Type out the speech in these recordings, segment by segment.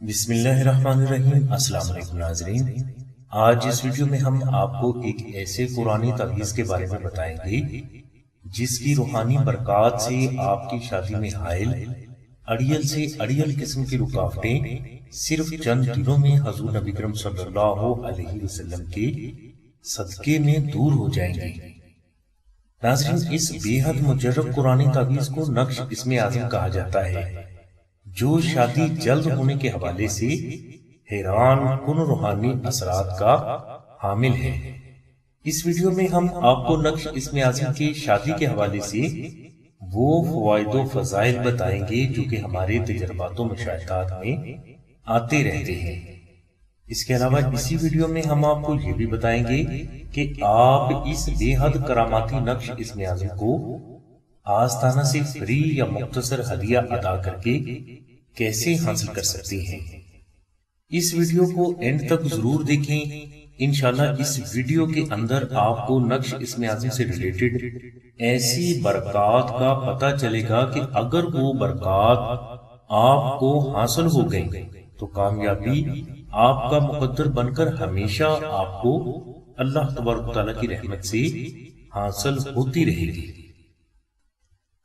بسم اللہ الرحمن الرحیم۔ السلام علیکم ناظرین، آج اس ویڈیو میں ہم آپ کو ایک ایسے قرآنی تعویذ کے بارے میں بتائیں گے جس کی روحانی برکات سے آپ کی شادی میں حائل اڑیل سے اڑیل قسم کی رکاوٹیں صرف چند دنوں میں حضور نبی کرم صلی اللہ علیہ وسلم کے صدقے میں دور ہو جائیں گے۔ ناظرین، اس بے حد مجرب قرآنی تعویذ کو نقش اسم اعظم کہا جاتا ہے، جو شادی جلد ہونے کے حوالے سے حیران کن روحانی اثرات کا حامل ہے۔ اس ویڈیو میں ہم آپ کو نقش اسم اعظم کے شادی کے حوالے سے وہ فوائد و فضائل بتائیں گے جو کہ ہمارے تجربات و مشاہدات میں آتے رہتے ہیں۔ اس کے علاوہ اسی ویڈیو میں ہم آپ کو یہ بھی بتائیں گے کہ آپ اس بے حد کراماتی نقش اسم اعظم کو آستانہ سے فری یا مختصر ہدیہ ادا کر کے کیسے حاصل کر سکتے ہیں۔ اس ویڈیو کو اینڈ تک ضرور دیکھیں۔ انشاءاللہ اس ویڈیو کے اندر آپ کو نقش اسم اعظم سے ریلیٹڈ ایسی برکات کا پتہ چلے گا کہ اگر وہ برکات آپ کو حاصل ہو گئی تو کامیابی آپ کا مقدر بن کر ہمیشہ آپ کو اللہ تبارک و تعالیٰ کی رحمت سے حاصل ہوتی رہے گی۔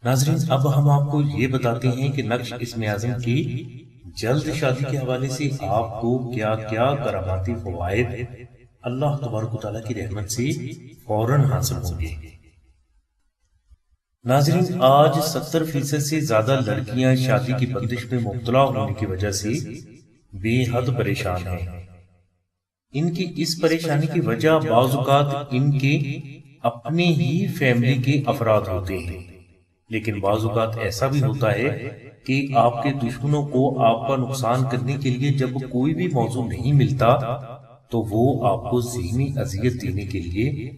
ناظرین، اب ہم آپ کو یہ بتاتے ہیں کہ نقش اسم اعظم کی جلد شادی کے حوالے سے آپ کو کیا کیا کراماتی فوائد اللہ تبارک و تعالیٰ کی رحمت سے فوراً حاصل ہوں گے۔ ناظرین، آج 70% سے زیادہ لڑکیاں شادی کی بندش میں مبتلا ہونے کی وجہ سے بے حد پریشان ہیں۔ ان کی اس پریشانی کی وجہ بعض اوقات ان کے اپنے ہی فیملی کے افراد ہوتے ہیں، لیکن بعض اوقات ایسا بھی ہوتا ہے کہ آپ کے دشمنوں کو آپ کا نقصان کرنے کے لیے جب کوئی بھی موضوع نہیں ملتا تو وہ آپ کو ذہنی اذیت دینے کے لیے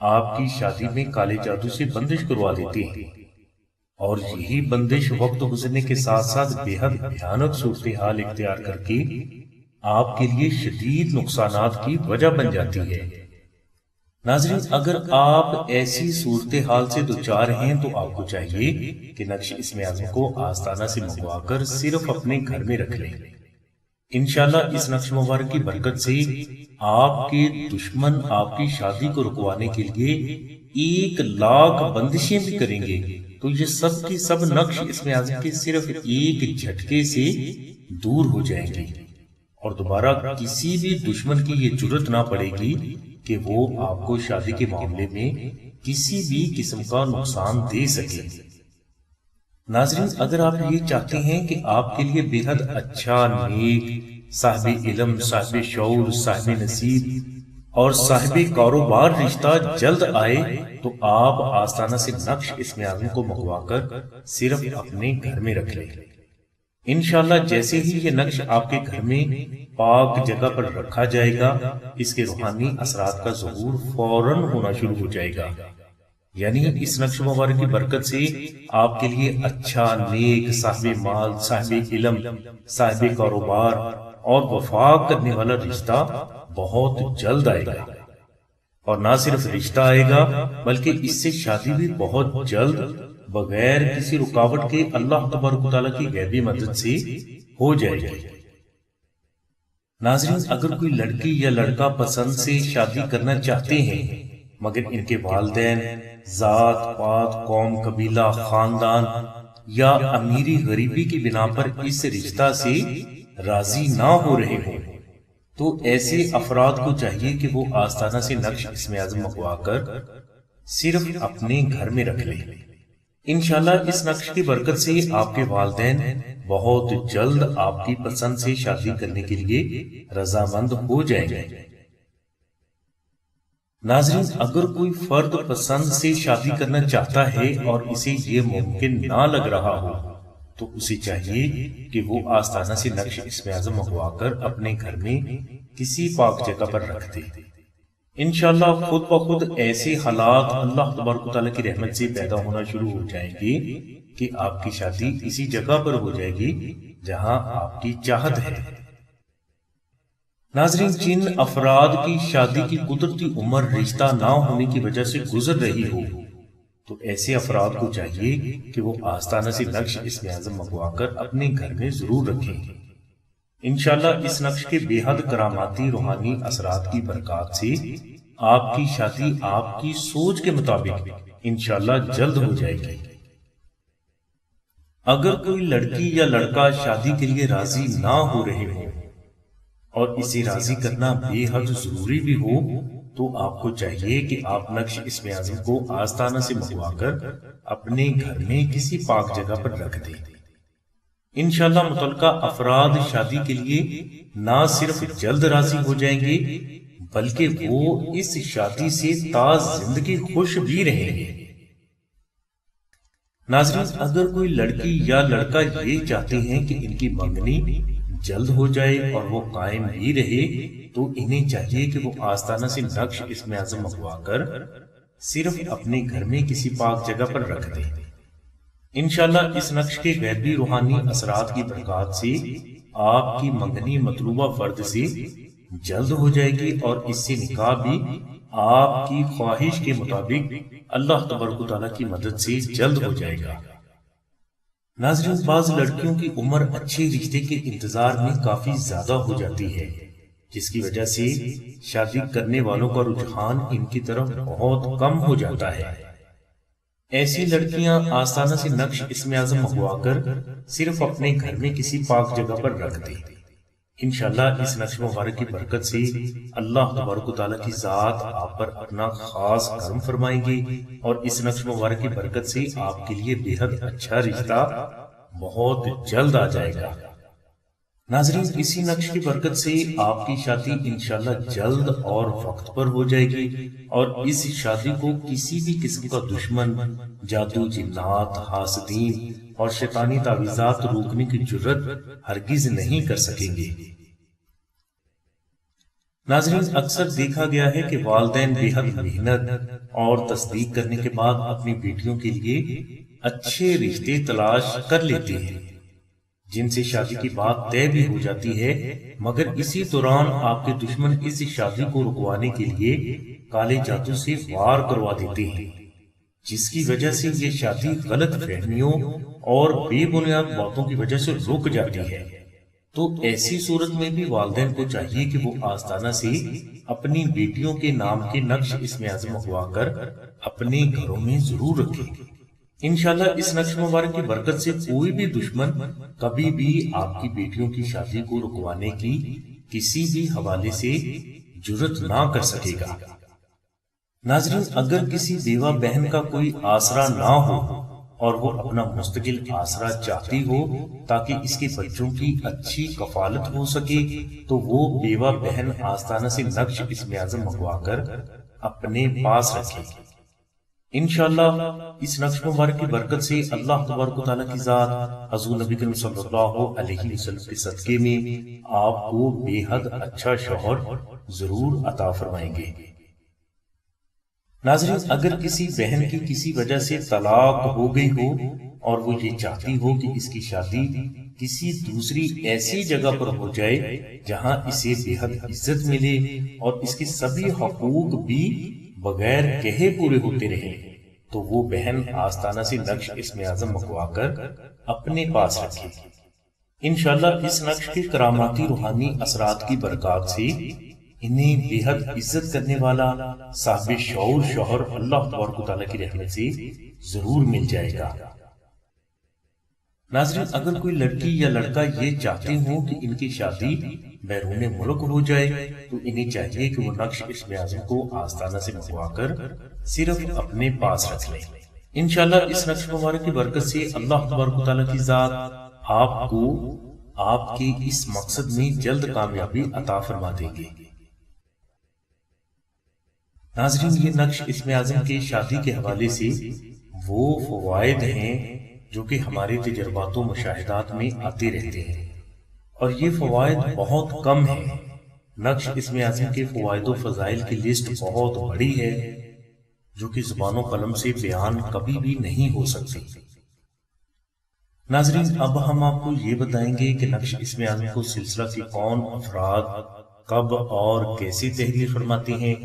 آپ کی شادی میں کالے جادو سے بندش کروا دیتے ہیں، اور یہی بندش وقت گزرنے کے ساتھ ساتھ بے حد بھیانک صورتحال اختیار کر کے آپ کے لیے شدید نقصانات کی وجہ بن جاتی ہے۔ ناظرین، اگر آپ ایسی صورتحال سے دوچار ہیں تو آپ کو چاہیے کہ نقش اسم اعظم کو آستانہ سے منگوا کر صرف اپنے گھر میں رکھ لیں۔ انشاءاللہ اس نقش مبارک کی برکت سے آپ کے دشمن آپ کی شادی کو رکوانے کے لیے 1,00,000 بندشیں بھی کریں گے تو یہ سب کی سب نقش اسم اعظم کے صرف ایک جھٹکے سے دور ہو جائیں گے، اور دوبارہ کسی بھی دشمن کی یہ جرت نہ پڑے گی کہ وہ آپ کو شادی کے معاملے میں کسی بھی قسم کا نقصان دے سکے۔ ناظرین، اگر آپ یہ چاہتے ہیں کہ آپ کے لیے بے حد اچھا، نیک، صاحب علم، صاحب شعور، صاحب نصیب اور صاحب کاروبار رشتہ جلد آئے تو آپ آستانہ سے نقش اسم اعظم کو منگوا کر صرف اپنے گھر میں رکھ لیں۔ انشاءاللہ جیسے ہی یہ نقش آپ کے گھر میں پاک جگہ پر رکھا جائے گا، اس کے روحانی اثرات کا ظہور فوراً ہونا شروع ہو جائے گا۔ یعنی اس نقش مبارک کی برکت سے آپ کے لیے اچھا، نیک، صاحب مال، صاحب علم، صاحب کاروبار اور وفاق کرنے والا رشتہ بہت جلد آئے گا، اور نہ صرف رشتہ آئے گا بلکہ اس سے شادی بھی بہت جلد بغیر کسی رکاوٹ کے اللہ تبارک و تعالیٰ کی غیبی مدد سے ہو جائے گی۔ ناظرین، اگر کوئی لڑکی یا لڑکا پسند سے شادی کرنا چاہتے ہیں مگر ان کے والدین ذات پات، قوم، قبیلہ، خاندان یا امیری غریبی کی بنا پر اس رشتہ سے راضی نہ ہو رہے ہوں تو ایسے افراد کو چاہیے کہ وہ آستانہ سے نقش اسم اعظم منگوا کر صرف اپنے گھر میں رکھ لیں۔ انشاءاللہ اس نقش کی برکت سے آپ کے والدین بہت جلد آپ کی پسند سے شادی کرنے کے لیے رضامند ہو جائیں گے۔ ناظرین، اگر کوئی فرد پسند سے شادی کرنا چاہتا ہے اور اسے یہ ممکن نہ لگ رہا ہو تو اسے چاہیے کہ وہ آستانہ سے نقش اسم اعظم منگوا کر اپنے گھر میں کسی پاک جگہ پر رکھ دے۔ انشاءاللہ خود بخود ایسے حالات اللہ تبارک و تعالیٰ کی رحمت سے پیدا ہونا شروع ہو جائیں گے کہ آپ کی شادی اسی جگہ پر ہو جائے گی جہاں آپ کی چاہت ہے۔ ناظرین، جن افراد کی شادی کی قدرتی عمر رشتہ نہ ہونے کی وجہ سے گزر رہی ہو تو ایسے افراد کو چاہیے کہ وہ آستانہ سے نقش اسم اعظم منگوا کر اپنے گھر میں ضرور رکھیں۔ انشاءاللہ اس نقش کے بے حد کراماتی روحانی اثرات کی برکات سے آپ کی شادی آپ کی سوچ کے مطابق انشاءاللہ جلد ہو جائے گی۔ اگر کوئی لڑکی یا لڑکا شادی کے لیے راضی نہ ہو رہے ہو اور اسے راضی کرنا بے حد ضروری بھی ہو تو آپ کو چاہیے کہ آپ نقش اسم اعظم کو آستانہ سے منگوا کر اپنے گھر میں کسی پاک جگہ پر رکھ دیں۔ انشاءاللہ متعلقہ افراد شادی کے لیے نہ صرف جلد راضی ہو جائیں گے بلکہ وہ اس شادی سے تا زندگی خوش بھی رہیں گے۔ ناظرین، اگر کوئی لڑکی یا لڑکا یہ چاہتے ہیں کہ ان کی منگنی جلد ہو جائے اور وہ قائم بھی رہے تو انہیں چاہیے کہ وہ آستانہ سے نقش اسم اعظم منگوا کر صرف اپنے گھر میں کسی پاک جگہ پر رکھ دیں۔ انشاءاللہ اس نقش کے غیبی روحانی اثرات کی برکات سے آپ کی منگنی مطلوبہ فرد سے جلد ہو جائے گی اور اس سے نکاح بھی آپ کی خواہش کے مطابق اللہ تبارک و تعالیٰ کی مدد سے جلد ہو جائے گا۔ ناظرین، بعض لڑکیوں کی عمر اچھے رشتے کے انتظار میں کافی زیادہ ہو جاتی ہے جس کی وجہ سے شادی کرنے والوں کا رجحان ان کی طرف بہت کم ہو جاتا ہے۔ ایسی لڑکیاں آستانہ سے نقش اسم اعظم منگوا کر صرف اپنے گھر میں کسی پاک جگہ پر رکھ دیں۔ انشاءاللہ اس نقش مبارک کی برکت سے اللہ تبارک و تعالیٰ کی ذات آپ پر اپنا خاص کرم فرمائیں گے اور اس نقش مبارک کی برکت سے آپ کے لیے بے حد اچھا رشتہ بہت جلد آ جائے گا۔ ناظرین، اسی نقش کی برکت سے آپ کی شادی انشاءاللہ جلد اور وقت پر ہو جائے گی اور اس شادی کو کسی بھی قسم کا دشمن، جادو، جنات، حاسدین اور شیطانی تعویذات روکنے کی جرت ہرگز نہیں کر سکیں گے۔ ناظرین، اکثر دیکھا گیا ہے کہ والدین بے حد محنت اور تصدیق کرنے کے بعد اپنی بیٹیوں کے لیے اچھے رشتے تلاش کر لیتے ہیں جن سے شادی کی بات طے بھی ہو جاتی ہے، مگر اسی دوران آپ کے دشمن اس شادی کو رکوانے کے لیے کالے جادو سے وار کروا دیتے ہیں جس کی وجہ سے یہ شادی غلط فہمیوں اور بے بنیاد باتوں کی وجہ سے رک جاتی ہے۔ تو ایسی صورت میں بھی والدین کو چاہیے کہ وہ آستانہ سے اپنی بیٹیوں کے نام کے نقش اسم اعظم منگوا کر اپنے گھروں میں ضرور رکھیں۔ انشاءاللہ اس نقش مبارک کی برکت سے کوئی بھی دشمن کبھی بھی آپ کی بیٹیوں کی شادی کو رکوانے کی کسی بھی حوالے سے جرت نہ کر سکے گا۔ ناظرین، اگر کسی بیوہ بہن کا کوئی آسرا نہ ہو اور وہ اپنا مستقل آسرا چاہتی ہو تاکہ اس کے بچوں کی اچھی کفالت ہو سکے تو وہ بیوہ بہن آستانہ سے نقش اسم اعظم منگوا کر اپنے پاس رکھے۔ انشاءاللہ اس نقش مبارک کی برکت سے اللہ تبارک و تعالیٰ کی ذات حضور نبی کریم صلی اللہ علیہ وسلم کے صدقے میں آپ کو بے حد اچھا شوہر ضرور عطا فرمائیں گے۔ ناظرین، اگر کسی بہن کی کسی وجہ سے طلاق ہو گئی ہو اور وہ یہ چاہتی ہو کہ اس کی شادی کسی دوسری ایسی جگہ پر ہو جائے جہاں اسے بے حد عزت ملے اور اس کے سبھی حقوق بھی بغیر کہے پورے ہوتے رہے تو وہ بہن آستانہ سے نقش اسم اعظم منگوا کر اپنے پاس رکھے۔ انشاءاللہ اس نقش کے کراماتی روحانی اثرات کی برکات سے انہیں بے حد عزت کرنے والا صاحب شعور شوہر اللہ تبارک و تعالیٰ کی رحمت سے ضرور مل جائے گا۔ ناظرین، اگر کوئی لڑکی یا لڑکا یہ چاہتے ہوں کہ ان کی شادی بیرون ملک ہو جائے تو انہیں چاہیے کہ وہ نقش اسم اعظم کو آستانہ سے منگوا کر صرف اپنے پاس رکھ لیں۔ انشاءاللہ اس نقش مبارک کی برکت سے اللہ تبارک و تعالیٰ کی ذات آپ کو آپ کے اس مقصد میں جلد کامیابی عطا فرما دیں گے۔ ناظرین، یہ نقش اسم اعظم کے شادی کے حوالے سے وہ فوائد ہیں جو کہ ہمارے تجربات و مشاہدات میں آتے رہتے ہیں اور یہ فوائد بہت کم ہیں۔ نقش اسم اعظم کے فوائد و فضائل کی لسٹ بہت بڑی ہے جو کہ زبان و قلم سے بیان کبھی بھی نہیں ہو سکتی۔ ناظرین، اب ہم آپ کو یہ بتائیں گے کہ نقش اسم اعظم کو سلسلہ کے کون افراد کب اور کیسے تحریر فرماتے ہیں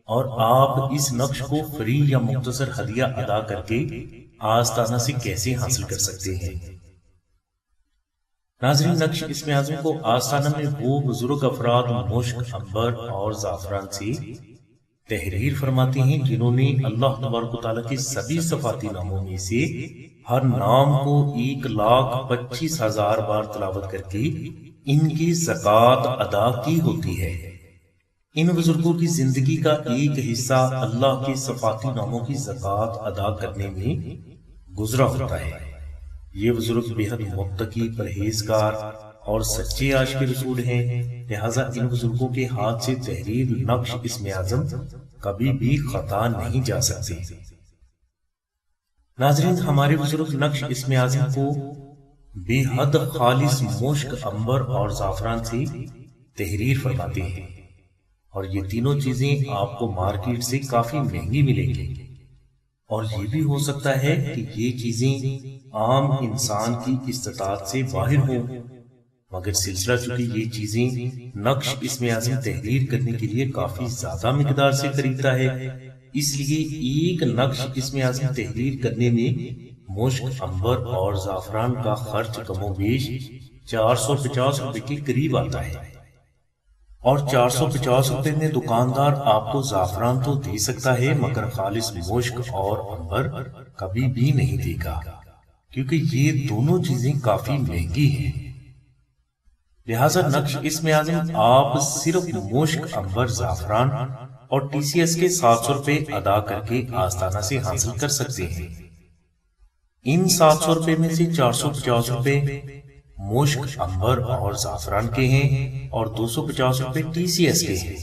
اور آپ اس نقش کو فری یا مختصر ہدیہ ادا کر کے آستانہ سے کیسے حاصل کر سکتے ہیں۔ ناظرین، نقش اسم اعظم کو آستانہ میں وہ بزرگ افراد مشک، عنبر اور زعفران سے تحریر فرماتے ہیں جنہوں نے اللہ تبارک و تعالیٰ کے سبھی صفاتی ناموں میں سے ہر نام کو 1,25,000 بار تلاوت کر کے ان کی زکوٰۃ ادا کی ہوتی ہے۔ ان بزرگوں کی زندگی کا ایک حصہ اللہ کے صفاتی ناموں کی زکوٰۃ ادا کرنے میں گزرا ہوتا ہے۔ یہ بزرگ بے حد متقی، پرہیزگار اور سچے عاشق رسول ہیں، لہٰذا ان بزرگوں کے ہاتھ سے تحریر نقش اسم اعظم کبھی بھی خطا نہیں جا سکتے۔ ناظرین، ہمارے بزرگ نقش اسم اعظم کو بے حد خالص مشک، عنبر اور زعفران سے تحریر فرماتے ہیں، اور یہ تینوں چیزیں آپ کو مارکیٹ سے کافی مہنگی ملیں گی، اور یہ بھی ہو سکتا ہے کہ یہ چیزیں عام انسان کی استطاعت سے باہر ہوں، مگر سلسلہ چونکہ یہ چیزیں نقش اسم اعظم تحریر کرنے کے لیے کافی زیادہ مقدار سے خریدتا ہے، اس لیے ایک نقش اسم اعظم تحریر کرنے میں مشک، عنبر اور زعفران کا خرچ کم و بیش 450 روپے کے قریب آتا ہے، اور 450 روپے میں دکاندار آپ کو زعفران تو دے سکتا ہے مگر خالص مشک اور عنبر کبھی بھی نہیں دے گا، کیونکہ یہ دونوں چیزیں کافی مہنگی ہیں۔ لہٰذا نقش اسم اعظم آپ صرف مشک، عنبر، زعفران اور ٹی سی ایس کے 700 روپے ادا کر کے آستانہ سے حاصل کر سکتے ہیں۔ ان 700 روپے میں سے 450 روپے مشک، عنبر اور زعفران کے ہیں اور 250 روپے ٹی سی ایس کے ہیں۔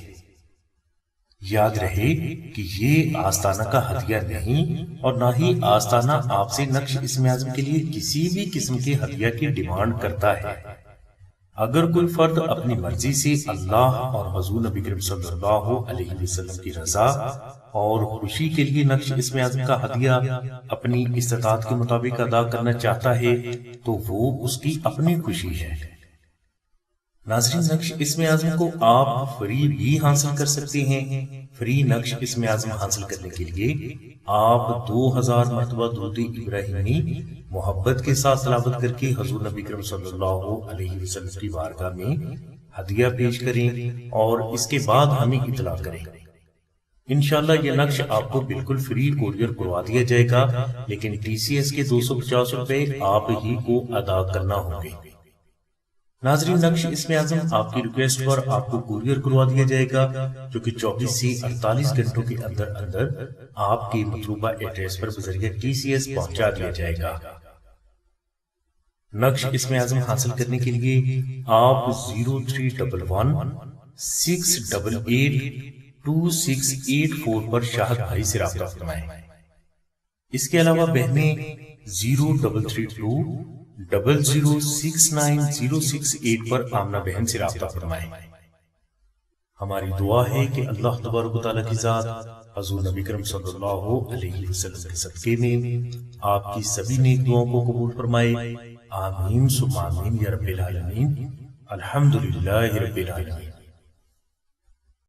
یاد رہے کہ یہ آستانہ کا ہدیہ نہیں، اور نہ ہی آستانہ آپ سے نقش اسم اعظم کے لیے کسی بھی قسم کے ہدیہ کی ڈیمانڈ کرتا ہے۔ اگر کوئی فرد اپنی مرضی سے اللہ اور حضور نبی کریم صلی اللہ علیہ وسلم کی رضا اور خوشی کے لیے نقش اسم اعظم کا ہدیہ اپنی استطاعت کے مطابق ادا کرنا چاہتا ہے تو وہ اس کی اپنی خوشی ہے۔ ناظرین، نقش اسم اعظم کو آپ فری بھی حاصل کر سکتے ہیں۔ فری نقش اسم اعظم حاصل کرنے کے لیے آپ 2000 مرتبہ درود ابراہیمی محبت کے ساتھ تلاوت کر کے حضور نبی کریم صلی اللہ علیہ وسلم کی بارگاہ میں ہدیہ پیش کریں اور اس کے بعد ہمیں اطلاع کریں۔ انشاءاللہ یہ نقش آپ کو بالکل فری کوریئر کروا دیا جائے گا، لیکن ٹی سی ایس کے 250 روپے آپ ہی کو ادا کرنا ہوں گے۔ ناظرین، نقش اسم اعظم آپ کی ریکویسٹ پر آپ کو کوریئر کروا دیا جائے گا، جو کہ 24 سے 48 گھنٹوں کے اندر اندر آپ کے مطلوبہ ایڈریس پر بذریعہ ٹی سی ایس پہنچا دیا جائے گا۔ نقش اسم اعظم حاصل کرنے کے لیے آپ 0311 688 2684 پر شاہد بھائی سے رابطہ فرمائیں۔ اس کے علاوہ بہنیں 0332 0069 پر آمنہ بہن سے رابطہ فرمائیں۔ ہماری دعا ہے کہ اللہ تبارک و تعالیٰ کی ذات حضور نبی کریم صلی اللہ علیہ وسلم کے صدقے میں آپ کی سبھی نیک دعاؤں کو قبول فرمائے۔ آمین ثم آمین یا رب العالمین۔ الحمدللہ رب العالمین۔